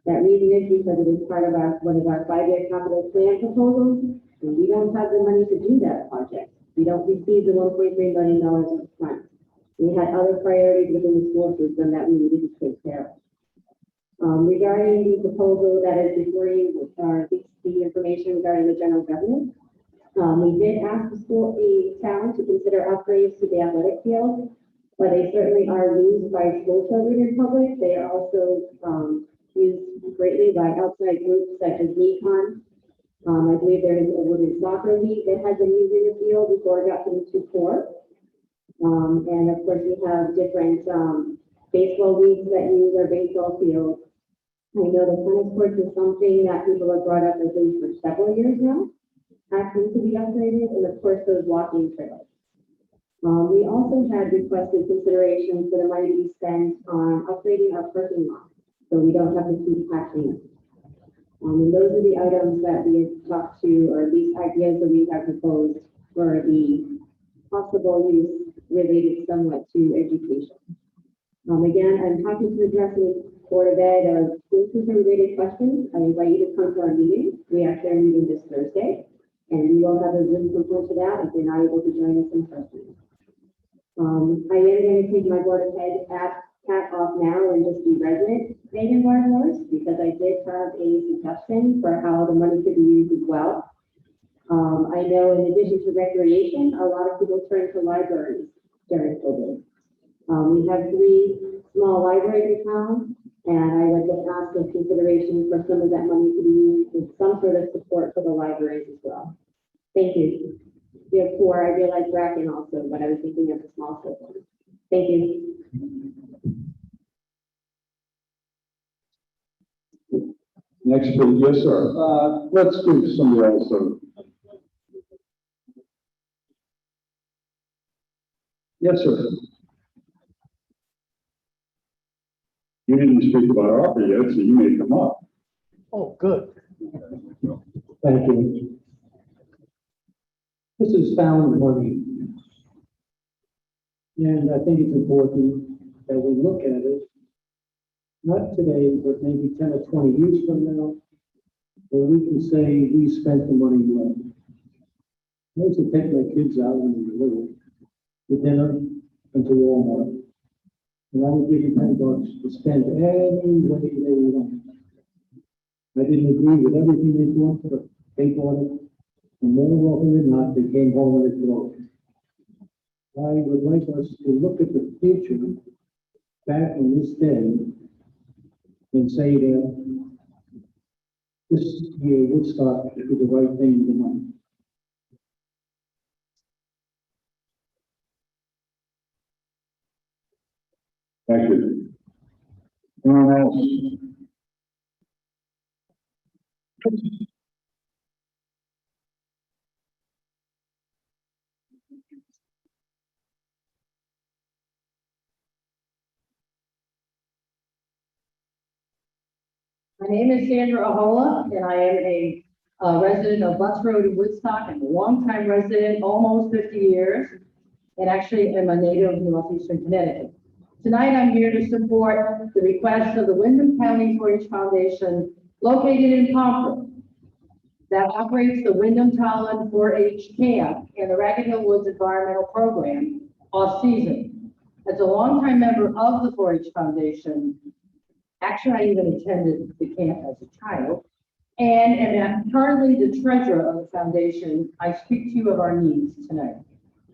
That reason is because it is part of one of our 5-year capital plan proposals, and we don't have the money to do that project. We don't receive the $1.3 million up front. We had other priorities within the school system that we needed to take care of. Regarding the proposal that is before you, the information regarding the general government, we did ask the town to consider upgrades to the athletic field, but they certainly are used by school children in public. They are also used greatly by outside groups such as NECON. I believe there is a women's soccer league that has been using the field before it got put into court. And of course, we have different baseball leagues that use our baseball field. I know the tennis courts is something that people have brought up, I think, for several years now, asking to be upgraded, and of course, those walking trails. We also had requested consideration for the money to be spent on upgrading our parking lot, so we don't have to keep patching it. And those are the items that we have talked to, or these ideas that we have proposed for the possible use related somewhat to education. Again, I'm happy to address any Board of Ed or school system related questions. I invite you to come to our meeting. We actually are meeting this Thursday, and we will have a Zoom component to that if you're not able to join us in person. I am going to take my Board of Ed hat off now and just be resident Megan Barnhorse, because I did have a suggestion for how the money could be used as well. I know in addition to recreation, a lot of people turn to libraries during COVID. We have 3 small libraries in town, and I would just ask for consideration for some of that money to be used with some sort of support for the libraries as well. Thank you. We have 4, I realize Bracken also, but I was thinking of the small ones. Thank you. Next, please. Yes, sir. Let's do somebody else. Yes, sir. You didn't speak about ARPA yet, so you may come up. Oh, good. Thank you. This is found money. And I think it's important that we look at it, not today, but maybe 10 or 20 years from now, where we can say we spent the money well. I used to take my kids out when they were little, to dinner and to Walmart. And I would give you $10 to spend any way they want. I didn't agree with everything they bought, but they bought it. And more often than not, they came home with it broke. I would like us to look at the future back in this day and say that this year Woodstock did the right thing with the money. Thank you. Anyone else? My name is Sandra Ahola, and I am a resident of Butts Road in Woodstock. I'm a longtime resident, almost 50 years, and actually am a native of northeastern Connecticut. Tonight, I'm here to support the request of the Windham County 4-H Foundation located in Concord that operates the Wyndham-Tolland 4-H camp and the Ragged Hill Woods Environmental Program off-season. As a longtime member of the 4-H Foundation, actually, I even attended the camp as a child, and am currently the treasurer of the foundation. I speak to you of our needs tonight.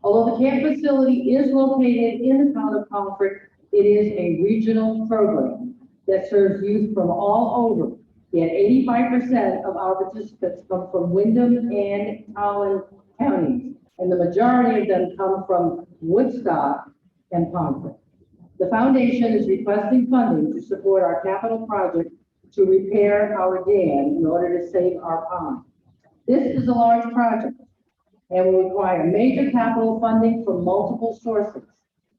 Although the camp facility is located in the town of Concord, it is a regional program that serves youth from all over. Yet 85% of our participants come from Windham and Tolland counties, and the majority of them come from Woodstock and Pomfret. The foundation is requesting funding to support our capital project to repair our dam in order to save our pond. This is a large project and will require major capital funding from multiple sources.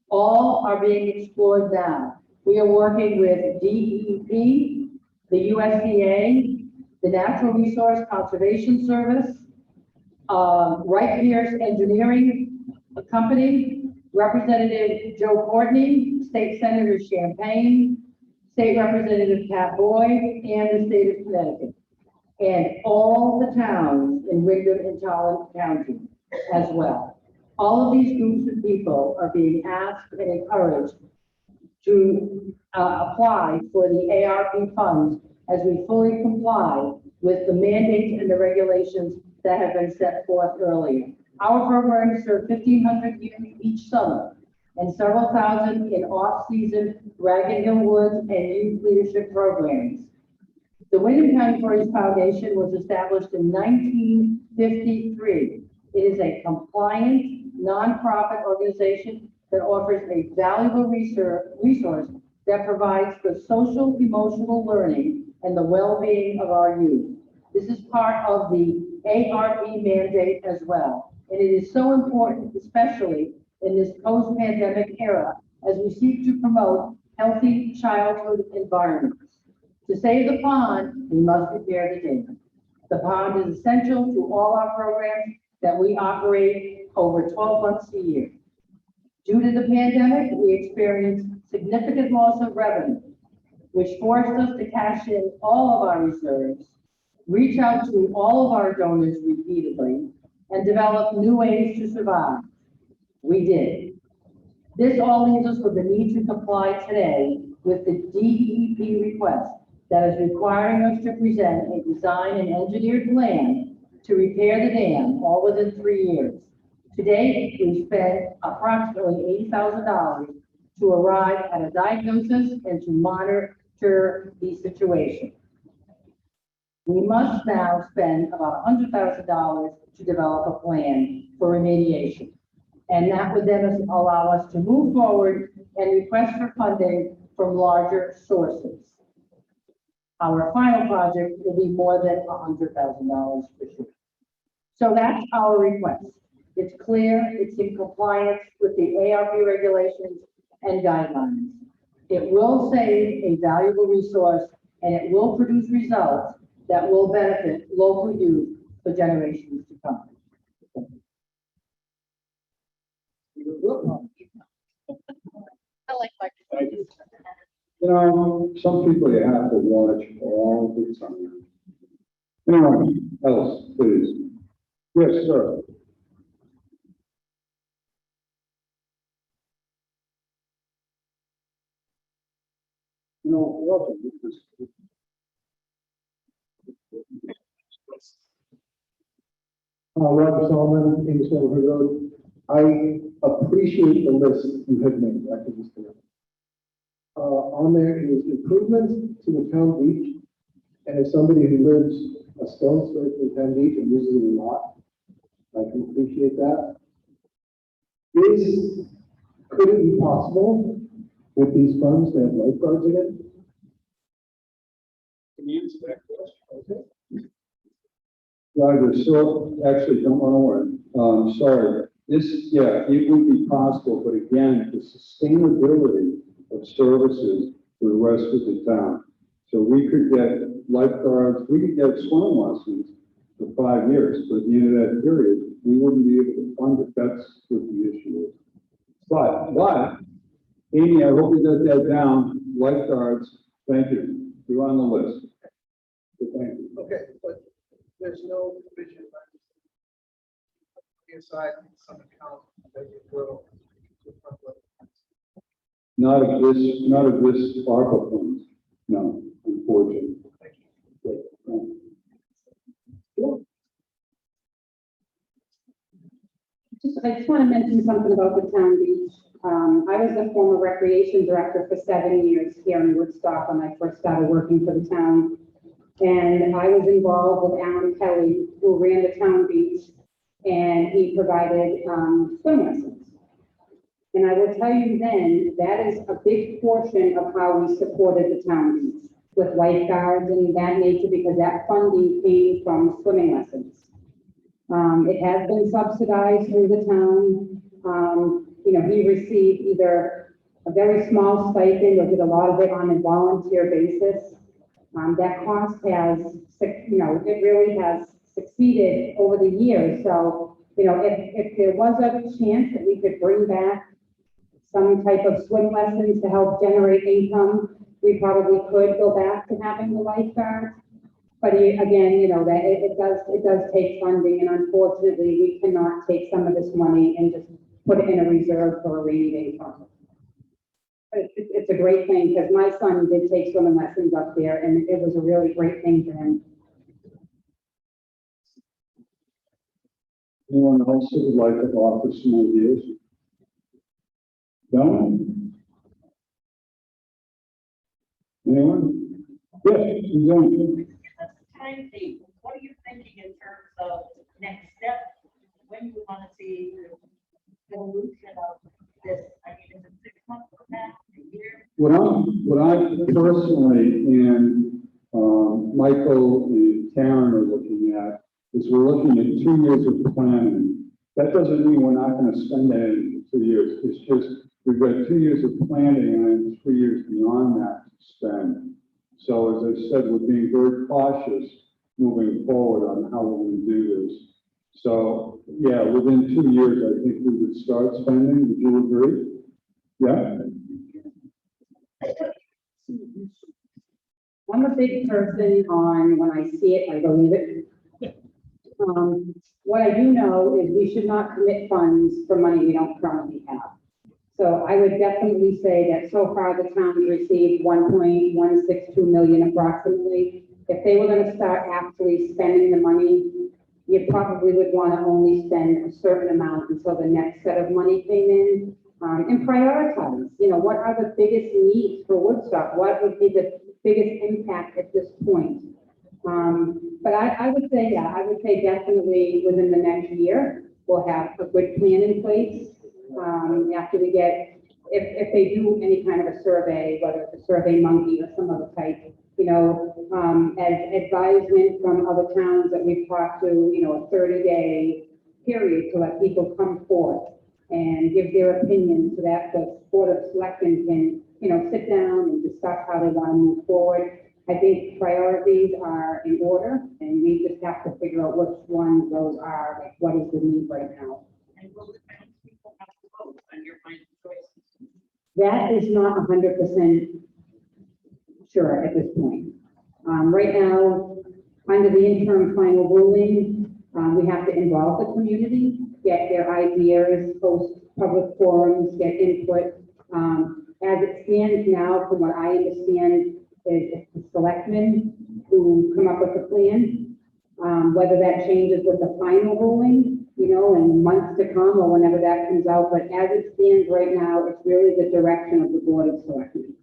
All are being explored now. We are working with DEP, the USDA, the Natural Resource Conservation Service, Wright Pierce Engineering Company, Representative Joe Courtney, State Senator Champagne, State Representative Pat Boyd, and the state of Connecticut, and all the towns in Wyndham and Tallinn County as well. All of these groups of people are being asked and encouraged to apply for the ARP funds as we fully comply with the mandates and the regulations that have been set forth earlier. Our programs serve 1,500 youth each summer and several thousand in off-season Ragged Hill Woods and youth leadership programs. The Wyndham County Forest Foundation was established in 1953. It is a compliant, nonprofit organization that offers a valuable resource that provides for social, emotional learning and the well-being of our youth. This is part of the ARP mandate as well. And it is so important, especially in this post-pandemic era, as we seek to promote healthy childhood environments. To save the pond, we must repair the dam. The pond is essential to all our programs that we operate over 12 months a year. Due to the pandemic, we experienced significant loss of revenue, which forced us to cash in all of our reserves, reach out to all of our donors repeatedly, and develop new ways to survive. We did. This all leaves us with the need to comply today with the DEP request that is requiring us to present a design and engineered plan to repair the dam, all within 3 years. To date, we've spent approximately $80,000 to arrive at a diagnosis and to monitor the situation. We must now spend about $100,000 to develop a plan for remediation. And that would then allow us to move forward and request for funding from larger sources. Our final project will be more than $100,000 for sure. So that's our request. It's clear, it's in compliance with the ARP regulations and guidelines. It will save a valuable resource and it will produce results that will benefit local youth for generations to come. I like Thank you. You know, some people you have to watch all the time. Anyone else, please? Yes, sir. You know, welcome. Robert Solomon, Kings River Road. I appreciate the list you had made after this today. On there is improvements to the town beach. And as somebody who lives a stone's throw from town beach and uses it a lot, I can appreciate that. Could it be possible with these funds to have lifeguards again? Can you answer that question? Okay. Roger, so actually, don't want to worry. Sorry. Yeah, it would be possible, but again, the sustainability of services for the rest of the town. So we could get lifeguards, we could get swimming lessons for 5 years, but at the end of that period, we wouldn't be able to fund it. That's what the issue is. But, Amy, I hope you got that down. Lifeguards, thank you. You're on the list. So thank you. Okay, but there's no provision aside some account that you will. Not of this ARPA funds, no, unfortunately. I just want to mention something about the town beach. I was the former recreation director for 7 years here in Woodstock when I first started working for the town. And I was involved with Alan Kelly, who ran the town beach, and he provided swim lessons. And I will tell you then, that is a big portion of how we supported the town with lifeguards and that nature, because that funding came from swimming lessons. It has been subsidized through the town. He received either a very small stipend or did a lot of it on a volunteer basis. That cost has, it really has succeeded over the years. So, if there was a chance that we could bring back some type of swim lessons to help generate income, we probably could go back to having the lifeguards. But again, that it does take funding, and unfortunately, we cannot take some of this money and just put it in a reserve for a rainy day fund. But it's a great thing, because my son did take swimming lessons up there, and it was a really great thing for him. Anyone else who would like to offer some ideas? No? Anyone? Yes, Suzanne. Timetable, what are you thinking in terms of next step? When you want to see the evolution of this? I mean, is it 6 months from now, a year? What I personally and Michael and Karen are looking at is we're looking at 2 years of planning. That doesn't mean we're not going to spend that in 2 years. It's just we've got 2 years of planning and 3 years beyond that to spend. So as I said, we're being very cautious moving forward on how we're going to do this. So yeah, within 2 years, I think we would start spending. Would you agree? Yeah. I'm a big person on when I see it, I believe it. What I do know is we should not commit funds for money we don't currently have. So I would definitely say that so far the town has received 1.162 million approximately. If they were going to start actually spending the money, you probably would want to only spend a certain amount until the next set of money came in, and prioritize, what are the biggest needs for Woodstock? What would be the biggest impact at this point? But I would say, definitely within the next year, we'll have a good plan in place. After we get, if they do any kind of a survey, whether it's a Survey Monkey or some other type, as advisement from other towns that we've talked to, a 30-day period to let people come forth and give their opinion so that the Board of Selectmen can, sit down and discuss how they want to move forward. I think priorities are in order, and we just have to figure out which ones those are, like what is the need right now. And will the townspeople have to vote on your final choices? That is not 100% sure at this point. Right now, under the interim final ruling, we have to involve the community, get their ideas, host public forums, get input. As it stands now, from what I understand, is the selectmen who come up with the plan. Whether that changes with the final ruling, in months to come or whenever that comes out, but as it stands right now, it's really the direction of the Board of Selectmen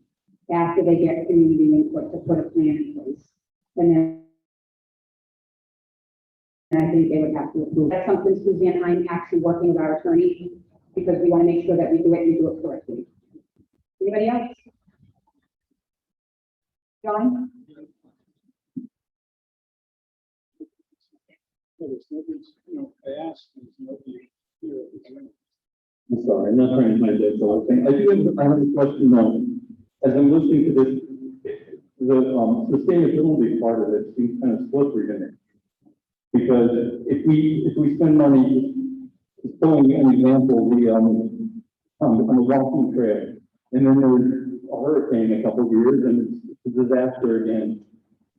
after they get community input to put a plan in place. And then I think they would have to approve. That's something Suzanne and I am actually working with our attorney, because we want to make sure that we do it and do it correctly. Anybody else? John? I asked, there's nobody here. I'm sorry, I'm not trying to hide that whole thing. I have a question though. As I'm listening to this, the sustainability part of it seems kind of slippery to me. Because if we spend money, throwing an example, on the walking trail, and then there's a hurricane a couple of years and it's a disaster again,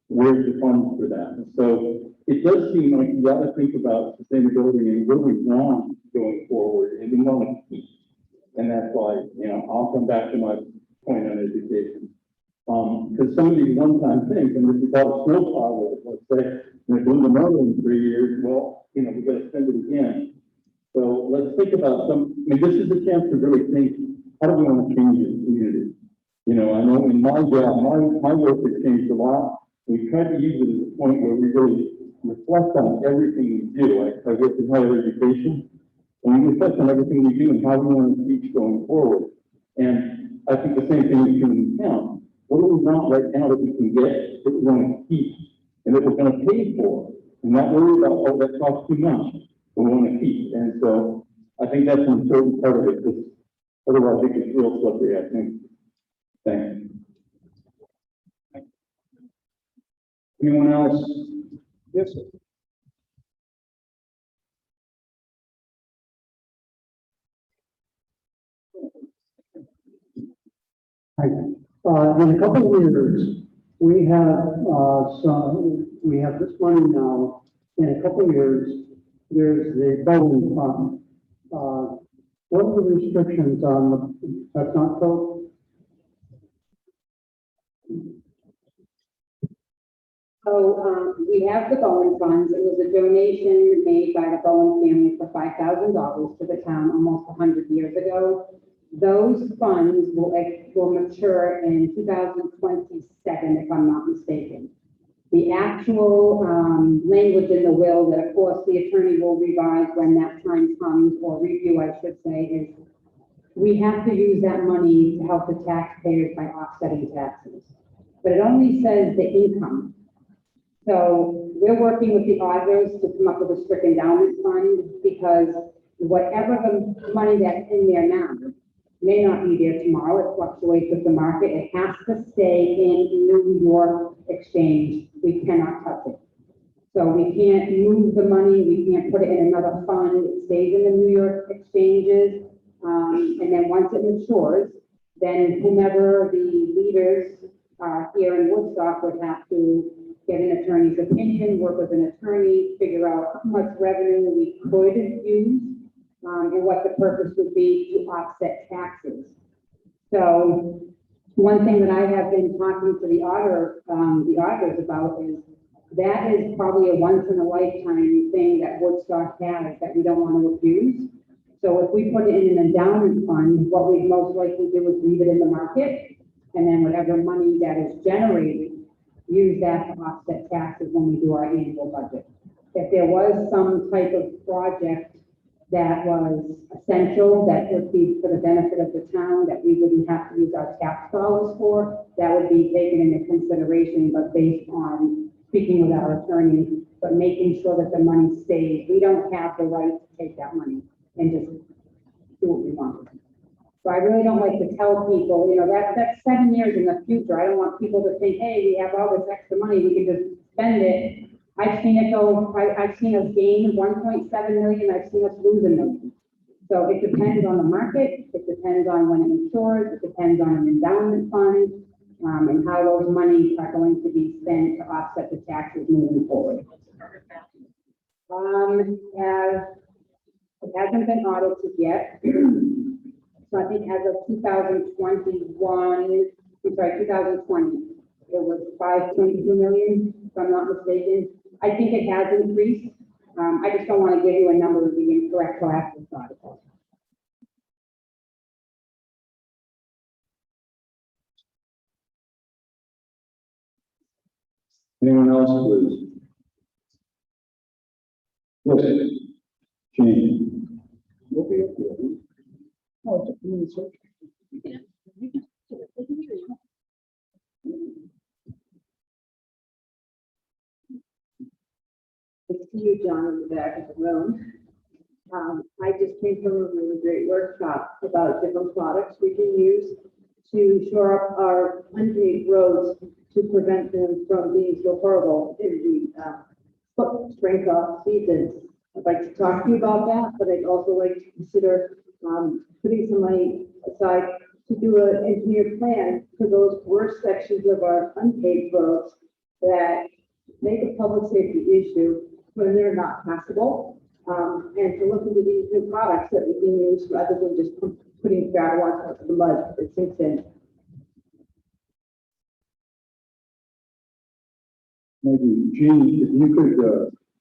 where's the funds for that? So it does seem like you got to think about sustainability and what do we want going forward, and we want to keep. And that's why, I'll come back to my point on education. Because some of these one-time things, and if you bought a snowplow, let's say, and it blew the motor in 3 years, well, we've got to spend it again. So let's think about this is a chance to really think, how do we want to change the community? I know in my job, my work has changed a lot. We try to use it as a point where we really reflect on everything we do. I work in higher education, And we discussed on everything we do and how we want to teach going forward. And I think the same thing is true in town. What do we want right now that we can get, that we want to keep, and that we're going to pay for? And not worry about, oh, that costs too much, we want to keep. And so I think that's an important part of it, because otherwise it gets real slippery, I think. Thanks. Anyone else? Yes, sir. In a couple of years, we have this money now. In a couple of years, there's the bowling fund. What are the restrictions on that's not so? So, we have the Bowen funds. It was a donation made by the Bowen family for $5,000 to the town almost 100 years ago. Those funds will mature in 2027, if I'm not mistaken. The actual language in the will that, of course, the attorney will revise when that time comes, or review, I should say, is we have to use that money to help the taxpayers by offsetting taxes. But it only says the income. So we're working with the auditors to come up with a strict endowment fund, because whatever the money that's in there now may not be there tomorrow. It fluctuates with the market. It has to stay in New York Exchange. We cannot touch it. So we can't move the money. We can't put it in another fund. It stays in the New York Exchanges. And then once it matures, then whomever the leaders here in Woodstock would have to get an attorney's opinion, work with an attorney, figure out how much revenue we could use, and what the purpose would be to offset taxes. So one thing that I have been talking to the auditors about is that is probably a once in a lifetime thing that Woodstock has that we don't want to abuse. So if we put it in an endowment fund, what we most likely do is leave it in the market, and then whatever money that is generated, use that to offset taxes when we do our annual budget. If there was some type of project that was essential, that would be for the benefit of the town, that we wouldn't have to use our tax dollars for, that would be taken into consideration, but based on speaking with our attorney, but making sure that the money stays. We don't have the right to take that money and just do what we want. So I really don't like to tell people, that's 7 years in the future. I don't want people to think, hey, we have all this extra money, we can just spend it. I've seen it go, I've seen us gain 1.7 million, I've seen us lose $1 million. So it depends on the market, it depends on when it matures, it depends on an endowment fund, and how those monies are going to be spent to offset the taxes moving forward. It hasn't been audited yet. So I think as of 2020, it was 5.2 million, if I'm not mistaken. I think it has increased. I just don't want to give you a number of the incorrect till after this article. Anyone else, please? Yes. Jane. We'll be up here. Oh, just a minute, sir. It's to you, John, in the back of the room. I just came from a really great workshop about different products we can use to shore up our unpaved roads to prevent them from being so horrible in the spring off seasons. I'd like to talk to you about that, but I'd also like to consider putting some money aside to do an engineered plan for those worst sections of our unpaved roads that make a public safety issue when they're not passable, and to look into these new products that we can use rather than just putting gravel on top of the mud that sinks in. Maybe, Jean, if you could,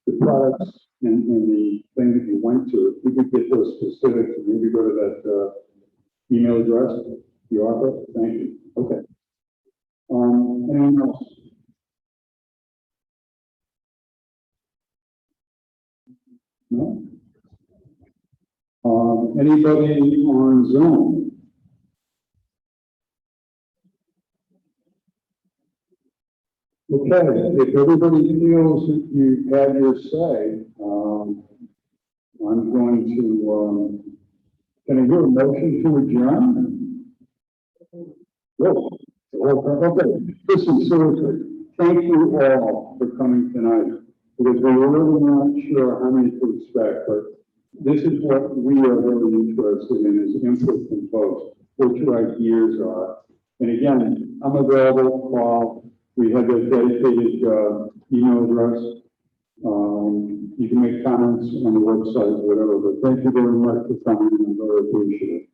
the products and the thing that you went to, if you could get those specifics, and maybe go to that email address, the ARPA, thank you. Okay. Anyone else? No? Anybody on Zoom? Okay, if everybody feels that you've had your say, I'm going to, can I hear a motion to adjourn? Whoa, okay, listen, seriously, thank you all for coming tonight, because we were really not sure how many to expect, but this is what we are really interested in, is input from folks, what your ideas are. And again, I'm available, call, we have a dedicated, email address. You can make comments on the website, whatever, but thank you very much for coming, and very appreciate it.